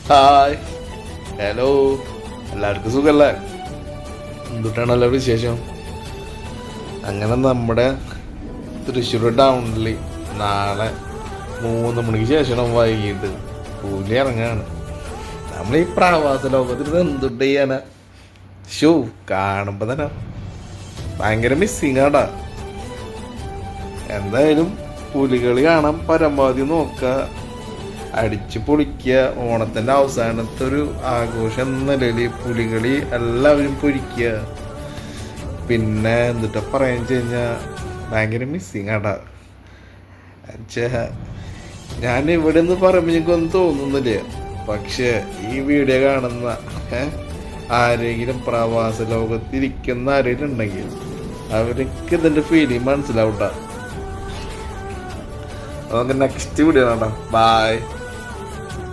Hi, hello, എല്ലാവർക്കും സുഖല്ലേ? എന്തുട്ടാണ് എല്ലാവരും വിശേഷം? അങ്ങനെ നമ്മുടെ തൃശ്ശൂർ ടൗണിൽ നാളെ 3 മണിക്ക് ശേഷം വൈകിട്ട് കൂലി ഇറങ്ങാണ്. നമ്മൾ ഈ പ്രവാസ ലോകത്തിൽ എന്തുട്ട് ചെയ്യാനാ? ഷോ കാണുമ്പോൾ തന്നെ ഭയങ്കര മിസ്സിങ് ആടാ. എന്തായാലും പുലികളി കാണാൻ പരമാവധി നോക്കുക, അടിച്ച് പൊളിക്കുക. ഓണത്തിൻ്റെ അവസാനത്തെ ഒരു ആഘോഷം എന്ന നിലയിൽ പുലികളി എല്ലാവരും പൊരിക്കുക. പിന്നെ എന്നിട്ട് പറയാൻ വെച്ച് കഴിഞ്ഞാൽ ഭയങ്കര മിസ്സിങ് ആടാ. ഞാൻ ഇവിടെ നിന്ന് പറയുമ്പോൾ എനിക്കൊന്നും തോന്നുന്നില്ല. പക്ഷെ ഈ വീഡിയോ കാണുന്ന ആരെങ്കിലും പ്രവാസ ലോകത്തിരിക്കുന്ന ആരെങ്കിലും ഉണ്ടെങ്കിൽ അവർക്ക് ഇതിൻ്റെ ഫീലിംഗ് മനസ്സിലാവട്ട. നമുക്ക് നെക്സ്റ്റ് വീഡിയോ കാണാം. ബൈ.